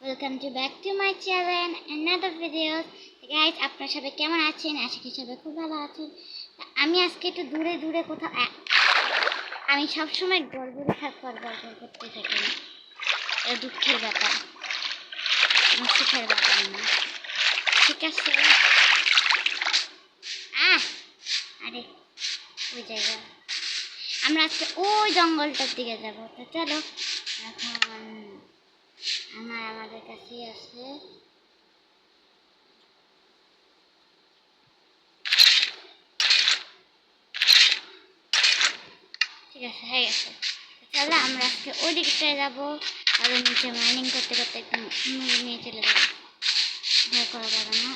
Welcome to back to my channel another videos. Guys, আপনারা সবাই কেমন আছেন? আশা করি সবাই খুব ভালো আছেন। আমি আজকে একটু দূরে দূরে কোথাও আমি সব সময় গড়বড়ে থাকবো আর গড়বড় করতে থাকি। এটা দুঃখের ব্যাপার, সুখের ব্যাপার না। ঠিক আছে। আরে ওই জায়গা আমরা আজকে ওই জঙ্গলটার দিকে যাব। তো চলো, এখন আমাদের কাছেই আছে। ঠিক আছে, হয়ে গেছে। চলো আমরা আজকে ওই দিকটায় যাবো, আর নিচে মাইনিং করতে করতে একদম নিয়ে চলে যাবো। ভয় করা যাবে না।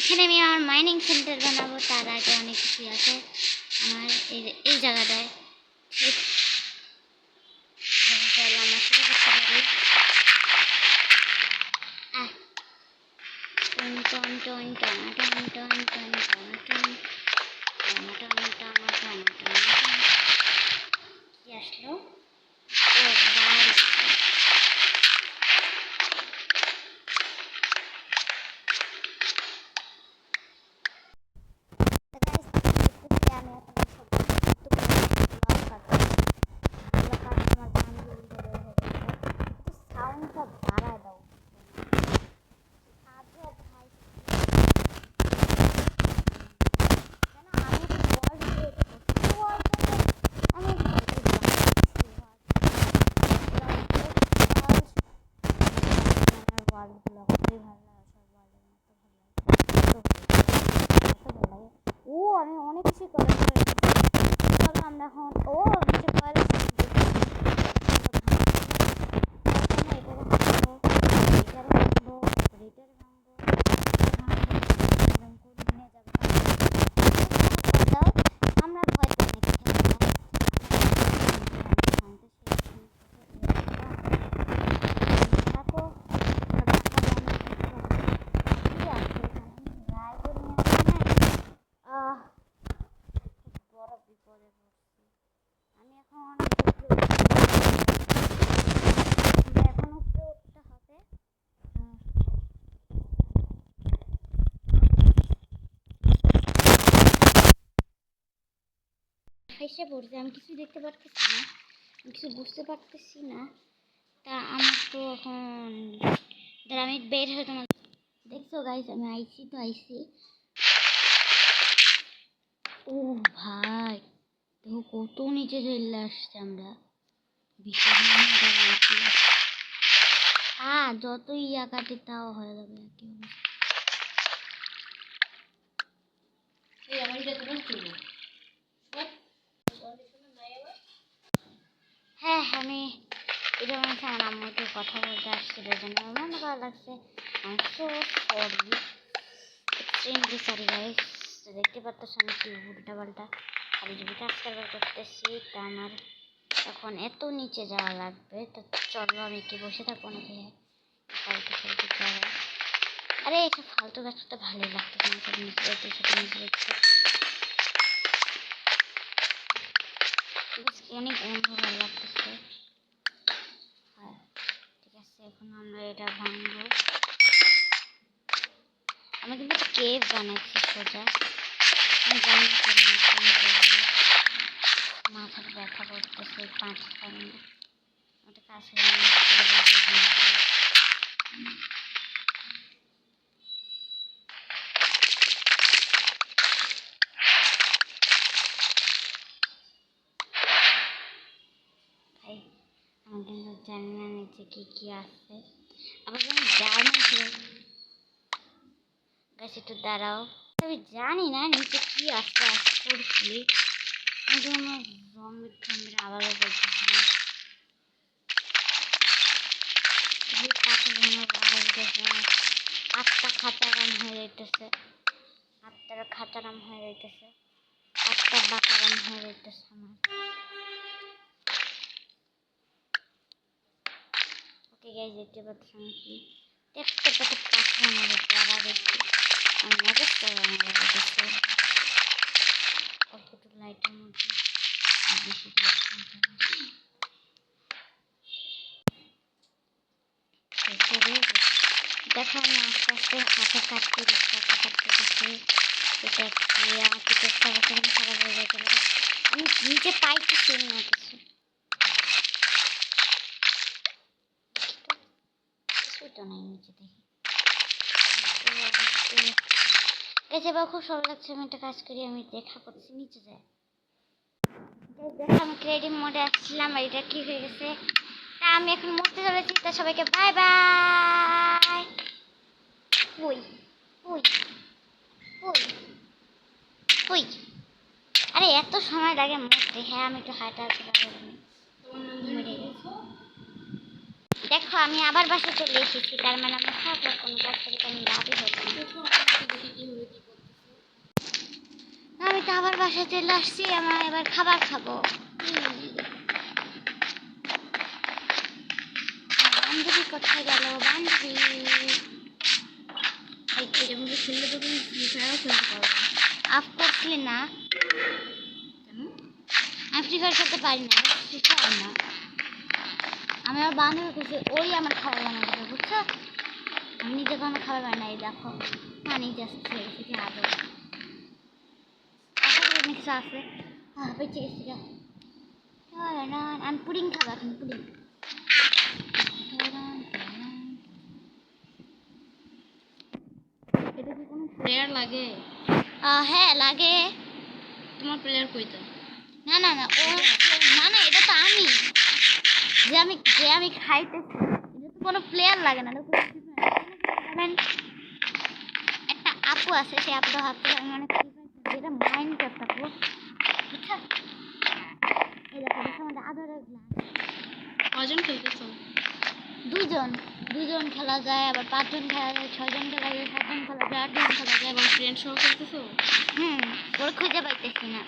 এখানে আমি আমার মাইনিং সেন্টার বানাবো, তার আগে অনেক কিছু আছে আমার এই জায়গাটায়। আমরা শুরু করতে পারি। কি আসলো? ও বাড়ি। আমি অনেক কিছু করে আমরা এখন নিচে কয়লা আমরা ভয় আমি এখন উপরে উঠতে হবে। ফাইসে পড়ছে, আমি কিছু দেখতে পারতেছি না, আমি কিছু বুঝতে পারতেছি না। তা আমার তো এখন আমি বের হয়ে তোমার দেখছো গাইস, আমি আইছি। ও ভাই, দেখো কত নিচে চলে আসছে আমরা। যতই ইয়া কাটে তাও হয়ে যাবে। হ্যাঁ, আমি এটা মনে আমার আম্মুকে কথা বলতে আসছিল, জন্য আমার মনে ভালো লাগছে। Extremely sorry guys. দেখতে পাচ্ছ আমি কি উল্টা পাল্টা আমি যদি কাজ করতেছি, তা আমার এখন এত নিচে যাওয়া লাগবে। তো চলো, আমি কি বসে থাকবো নাকি? ফালতু যাওয়া। আরে এটা ফালতু গাছটা ভালোই লাগতেছে না, নিচে অনেক ভালো লাগতেছে। হ্যাঁ ঠিক আছে, এখন আমরা এটা ভাঙবো। আমি কিন্তু কেভ বানাচ্ছি সোজা। আমি জানি মাথার ব্যথা করতেছে, পাঁচটা কারণে ওটা কাছে আমি কিন্তু জানি না নিচে কি আছে। আবার আমি জানি গাছ একটু দাঁড়াও, আমি জানি না নিচে কি আছে। করছি কিন্তু আমার জম্বির আলাদা করতেছি না। আত্মা খাতারাম হয়ে যাইতেছে, আত্মার খাতারাম হয়ে যাইতেছে, আত্মার বাতারাম হয়ে যাইতেছে আমার। ওকে গাইজ, দেখতে পাচ্ছেন কি দেখতে পাচ্ছি আমাদের যারা দেখছি আমি মজা করে আমাদের দেখছি। অল্প একটু লাইট এটার মধ্যে আর বেশি দেখো আমি আস্তে আস্তে হাতে কাটতে দিচ্ছি এটা পিঠেটা খারাপ হয়ে যেতে পারে আমি নিচে পাইতেছি না কিছু কিছুই নাই নিচে দেখি গেছে বা খুব সরল লাগছে আমি একটা কাজ করি আমি দেখা করছি নিচে যাই দেখো আমি ক্রিয়েটিভ মোডে আসছিলাম আর এটা কি হয়ে গেছে তা আমি এখন মরতে চলেছি তা সবাইকে বাই বাই ওই ওই ওই ওই আরে এত সময় লাগে মরতে হ্যাঁ আমি একটু হাঁটা মরে গেছি দেখো আমি আবার বাসায় চলে এসেছি তার মানে আমার খারাপ কোনো কাজ থেকে আমি লাভই হচ্ছে আমি তো আবার বাসায় চলে আসছি আমার এবার খাবার খাবো বান্ধবী কোথায় গেল বান্ধবী আফকোর্সলি না আমি ফ্রি ফায়ার খেলতে পারি না শিখাই না আমি আমার বান্ধবী করছি ওই আমার খাবার বানাই দেবে বুঝছো আমি নিজে কোনো খাবার বানাই দেখো নিজে আসছে কি আদর কিছু আছে বেঁচে গেছি আমি পুডিং খাবো এখন পুডিং এটা কি কোনো প্লেয়ার লাগে হ্যাঁ লাগে তোমার প্লেয়ার কইতা না না না ও না না এটা তো আমি যে আমি খাইতেছি এটা তো কোনো প্লেয়ার লাগে না একটা আপু আছে সেই আপুটা ভাবতে আমি অনেক যেটা মাইন্ড করতে আপু বুঝছো এই দেখো আমাদের আধারের গ্লাস কজন খেলতেছো দুজন খেলা যায় আবার 5 জন খেলা যায় 6 জন খেলা যায় 7 জন খেলা যায় 8 জন খেলা যায় এবং ফ্রেন্ড সহ খেলতেছো ওর খুঁজে পাইতেছি না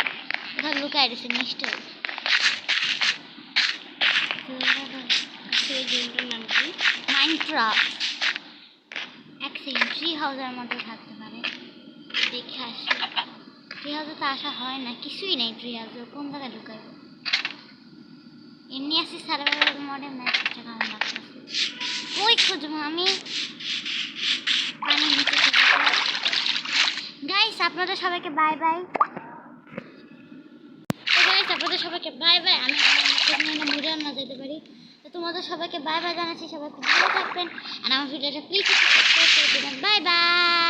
কোথাও লুকাই রয়েছে নিশ্চয় সেই গেমটার নাম কি মাইনক্রাফট এক সেকেন্ড ট্রি হাউসের মধ্যে থাকতে পারে দেখে আসি ট্রি হাউসে তো আসা হয় না কিছুই নেই ট্রি হাউসে কোন জায়গায় লুকাই এমনি আসি সার্ভারের মডে ম্যাচটা কারণ লাগতেছে ওই খুঁজবো আমি পানির নিচে গাইস আপনাদের সবাইকে বাই বাই আপনাদের সবাইকে বাই বাই আমি মুড়ে না যেতে পারি তো তোমাদের সবাইকে বাই বাই জানাচ্ছি সবাই খুব ভালো থাকবেন আর আমার ভিডিওটা প্লিজ সাবস্ক্রাইব করে দেবেন বাই বাই